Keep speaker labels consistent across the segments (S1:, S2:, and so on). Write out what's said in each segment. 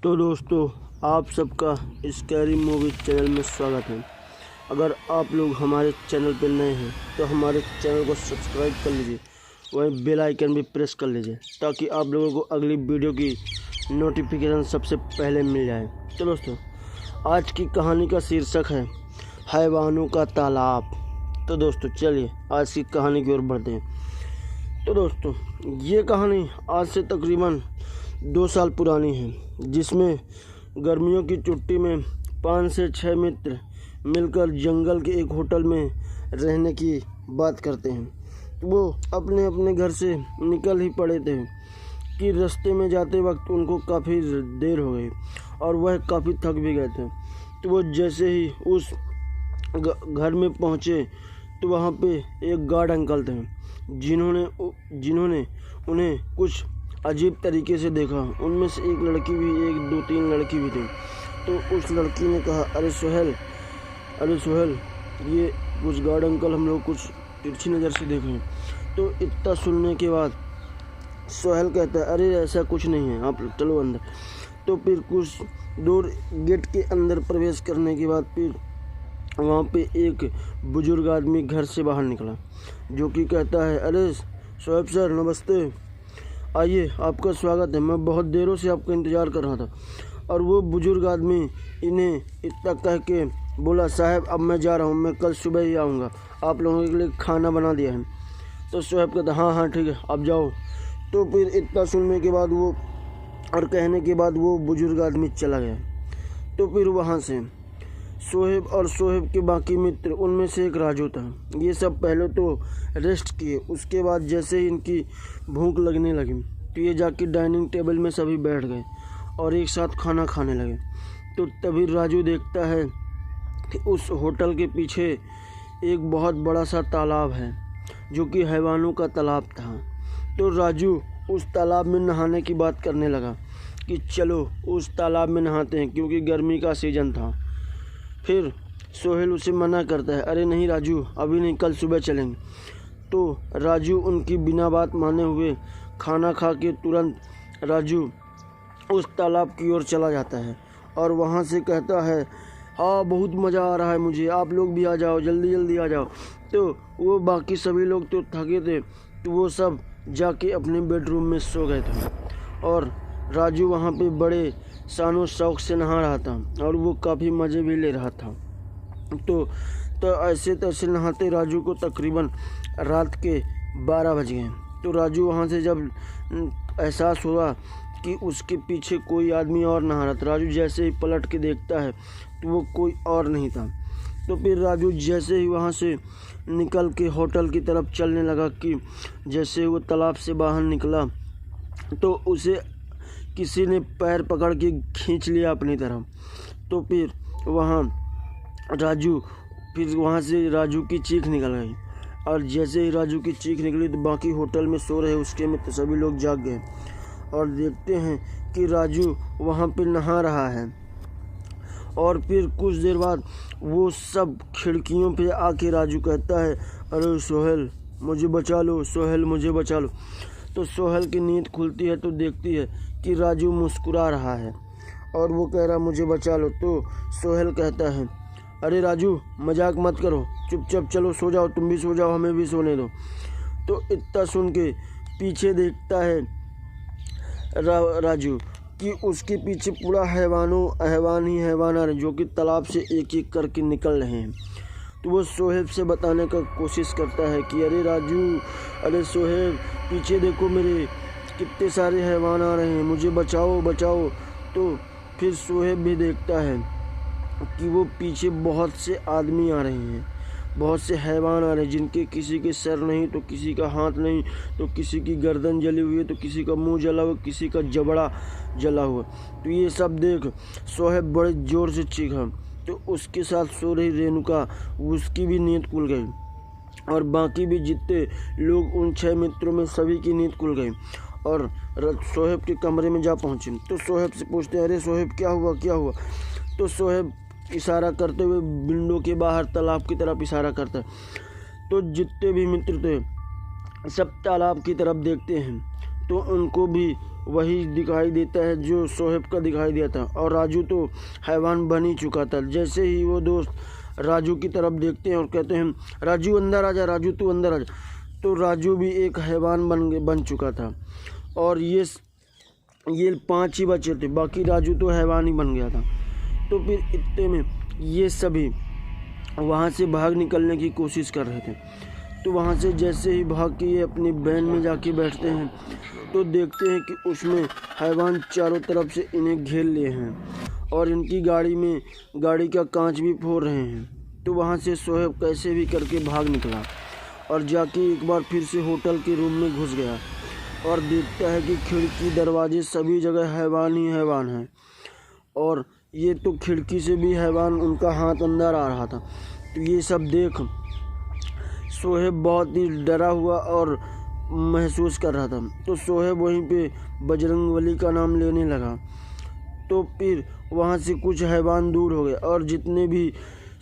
S1: तो दोस्तों, आप सबका स्कैरी मूवी चैनल में स्वागत है। अगर आप लोग हमारे चैनल पर नए हैं तो हमारे चैनल को सब्सक्राइब कर लीजिए, वहीं बेल आइकन भी प्रेस कर लीजिए ताकि आप लोगों को अगली वीडियो की नोटिफिकेशन सबसे पहले मिल जाए। तो दोस्तों, आज की कहानी का शीर्षक है हैवानों का तालाब। तो दोस्तों, चलिए आज की कहानी की ओर बढ़ते हैं। तो दोस्तों, ये कहानी आज से तकरीबन 2 साल पुरानी है, जिसमें गर्मियों की छुट्टी में 5 से 6 मित्र मिलकर जंगल के एक होटल में रहने की बात करते हैं। वो अपने अपने घर से निकल ही पड़े थे कि रास्ते में जाते वक्त उनको काफ़ी देर हो गई और वह काफ़ी थक भी गए थे। तो वो जैसे ही उस घर में पहुँचे तो वहाँ पे एक गार्ड अंकल थे, जिन्होंने उन्हें कुछ अजीब तरीके से देखा। उनमें से एक लड़की भी, 1-2-3 लड़की भी थी। तो उस लड़की ने कहा, अरे सोहेल, ये कुछ गार्ड अंकल हम लोग कुछ तिरछी नज़र से देख रहे हैं। तो इतना सुनने के बाद सोहेल कहता है, अरे ऐसा कुछ नहीं है, आप चलो अंदर। तो फिर कुछ दूर गेट के अंदर प्रवेश करने के बाद फिर वहाँ पे एक बुजुर्ग आदमी घर से बाहर निकला, जो कि कहता है, अरे सोहेब सर, नमस्ते, आइए, आपका स्वागत है। मैं बहुत देरों से आपका इंतज़ार कर रहा था। और वो बुजुर्ग आदमी इन्हें इतना कह के बोला, साहब अब मैं जा रहा हूँ, मैं कल सुबह ही आऊँगा, आप लोगों के लिए खाना बना दिया है। तो सोहेब कहता, हाँ ठीक है, आप जाओ। तो फिर इतना सुनने के बाद वो और कहने के बाद वो बुजुर्ग आदमी चला गया। तो फिर वहाँ से सोहेब और सोहेब के बाकी मित्र, उनमें से एक राजू था, ये सब पहले तो रेस्ट किए। उसके बाद जैसे ही इनकी भूख लगने लगी तो ये जाके डाइनिंग टेबल में सभी बैठ गए और एक साथ खाना खाने लगे। तो तभी राजू देखता है कि उस होटल के पीछे एक बहुत बड़ा सा तालाब है, जो कि हैवानों का तालाब था। तो राजू उस तालाब में नहाने की बात करने लगा कि चलो उस तालाब में नहाते हैं, क्योंकि गर्मी का सीज़न था। फिर सोहेल उसे मना करता है, अरे नहीं राजू, अभी नहीं, कल सुबह चलेंगे। तो राजू उनकी बिना बात माने हुए खाना खा के तुरंत राजू उस तालाब की ओर चला जाता है और वहाँ से कहता है, हाँ बहुत मज़ा आ रहा है मुझे, आप लोग भी आ जाओ, जल्दी जल्दी आ जाओ। तो वो बाकी सभी लोग तो थके थे, तो वो सब जाके अपने बेडरूम में सो गए थे और राजू वहाँ पे बड़े शानो शौक से नहा रहा था और वो काफ़ी मज़े भी ले रहा था। तो ऐसे तैसे नहाते राजू को तकरीबन रात के 12 बज गए। तो राजू वहाँ से जब एहसास हुआ कि उसके पीछे कोई आदमी और नहा रहा था, राजू जैसे ही पलट के देखता है तो वो कोई और नहीं था। तो फिर राजू जैसे ही वहाँ से निकल के होटल की तरफ चलने लगा कि जैसे वो तालाब से बाहर निकला तो उसे किसी ने पैर पकड़ के खींच लिया अपनी तरफ। तो फिर वहाँ से राजू की चीख निकल गई और जैसे ही राजू की चीख निकली तो बाकी होटल में सो रहे उसके मित्र सभी लोग जाग गए और देखते हैं कि राजू वहाँ पे नहा रहा है। और फिर कुछ देर बाद वो सब खिड़कियों पे आके राजू कहता है, अरे सोहेल मुझे बचा लो, सोहेल मुझे बचा लो। तो सोहेल की नींद खुलती है तो देखती है कि राजू मुस्कुरा रहा है और वो कह रहा, मुझे बचा लो। तो सोहेल कहता है, अरे राजू मजाक मत करो, चुपचाप चलो सो जाओ, तुम भी सो जाओ, हमें भी सोने दो। तो इतना सुन के पीछे देखता है राजू कि उसके पीछे पूरा हैवान ही हैवान आ रहे, जो कि तालाब से एक एक करके निकल रहे हैं। तो वो सोहेब से बताने का कोशिश करता है कि अरे राजू, अरे सोहेब, पीछे देखो मेरे, कितने सारे हैवान आ रहे हैं, मुझे बचाओ बचाओ। तो फिर सोहेब भी देखता है कि वो पीछे बहुत से आदमी आ रहे हैं, बहुत से हैवान आ रहे हैं, जिनके किसी के सर नहीं, तो किसी का हाथ नहीं, तो किसी की गर्दन जली हुई है, तो किसी का मुंह जला हुआ, किसी का जबड़ा जला हुआ। तो ये सब देख सोहेब बड़े ज़ोर से चीखा। तो उसके साथ सो रही रेणुका, उसकी भी नींद खुल गई और बाकी भी जितने लोग उन 6 मित्रों में सभी की नींद खुल गई और सोहेब के कमरे में जा पहुँचे। तो सोहेब से पूछते हैं, अरे सोहेब क्या हुआ। तो सोहेब इशारा करते हुए विंडो के बाहर तालाब की तरफ इशारा करता है। तो जितने भी मित्र थे सब तालाब की तरफ देखते हैं तो उनको भी वही दिखाई देता है जो सोहेब का दिखाई दिया था। और राजू तो हैवान बन ही चुका था। जैसे ही वो दोस्त राजू की तरफ देखते हैं और कहते हैं राजू अंदर आ जा, राजू तू अंदर आ जा, तो राजू भी एक हैवान बन चुका था। और ये 5 ही बचे थे, बाकी राजू तो हैवान ही बन गया था। तो फिर इतने में ये सभी वहाँ से भाग निकलने की कोशिश कर रहे थे। तो वहाँ से जैसे ही भाग के ये अपनी वैन में जाके बैठते हैं तो देखते हैं कि उसमें हैवान चारों तरफ से इन्हें घेर लिए हैं और इनकी गाड़ी का कांच भी फोड़ रहे हैं। तो वहाँ से सोहेब कैसे भी करके भाग निकला और जाके एक बार फिर से होटल के रूम में घुस गया और देखता है कि खिड़की दरवाजे सभी जगह हैवान ही हैवान हैं। और ये तो खिड़की से भी हैवान उनका हाथ अंदर आ रहा था। तो ये सब देख सोहेब बहुत ही डरा हुआ और महसूस कर रहा था। तो सोहेब वहीं पे बजरंगबली का नाम लेने लगा। तो फिर वहाँ से कुछ हैवान दूर हो गए और जितने भी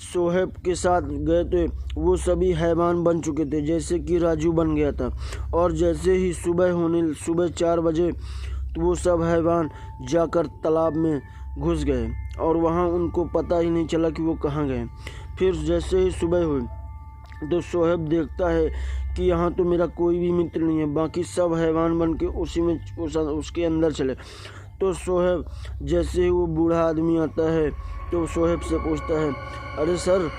S1: सोहेब के साथ गए थे वो सभी हैवान बन चुके थे, जैसे कि राजू बन गया था। और जैसे ही सुबह 4 बजे तो वो सब हैवान जाकर तालाब में घुस गए और वहाँ उनको पता ही नहीं चला कि वो कहाँ गए। फिर जैसे ही सुबह हुई तो सोहेब देखता है कि यहाँ तो मेरा कोई भी मित्र नहीं है, बाकी सब हैवान बन के उसके अंदर चले। तो सोहेब जैसे ही वो बूढ़ा आदमी आता है तो सोहेब से पूछता है, अरे सर,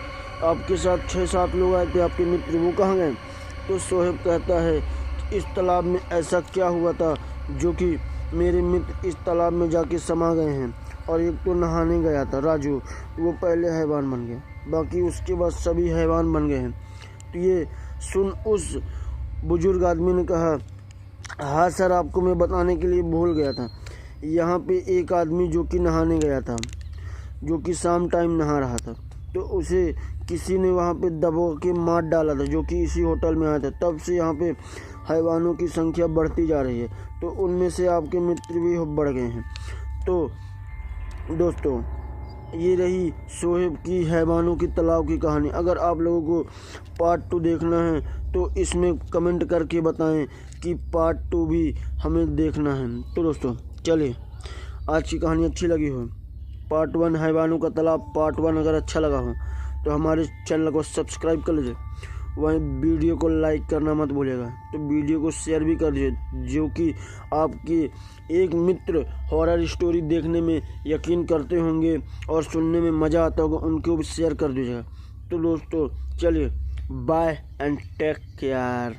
S1: आपके साथ 6-7 लोग आए थे, आपके मित्र, वो कहाँ गए? तो सोहेब कहता है इस तालाब में ऐसा क्या हुआ था जो कि मेरे मित्र इस तालाब में जाके समा गए हैं। और एक तो नहाने गया था राजू, वो पहले हैवान बन गया, बाकी उसके बाद सभी हैवान बन गए हैं। तो ये सुन उस बुजुर्ग आदमी ने कहा, हाँ सर, आपको मैं बताने के लिए भूल गया था। यहाँ पे एक आदमी जो कि नहाने गया था, जो कि शाम टाइम नहा रहा था, तो उसे किसी ने वहाँ पे दबो के मार डाला था, जो कि इसी होटल में आया था। तब से यहाँ पे हैवानों की संख्या बढ़ती जा रही है। तो उनमें से आपके मित्र भी बढ़ गए हैं। तो दोस्तों, ये रही सोहेब की हैवानों की तालाब की कहानी। अगर आप लोगों को पार्ट 2 देखना है तो इसमें कमेंट करके बताएं कि पार्ट 2 भी हमें देखना है। तो दोस्तों चलिए, आज की कहानी अच्छी लगी हो, पार्ट 1 हैवानों का तालाब पार्ट 1 अगर अच्छा लगा हो तो हमारे चैनल को सब्सक्राइब कर लीजिए। वहीं वीडियो को लाइक करना मत भूलिएगा। तो वीडियो को शेयर भी कर दीजिए, जो कि आपके एक मित्र हॉरर स्टोरी देखने में यकीन करते होंगे और सुनने में मज़ा आता होगा, उनको भी शेयर कर दीजिएगा। तो दोस्तों चलिए, बाय एंड टेक केयर।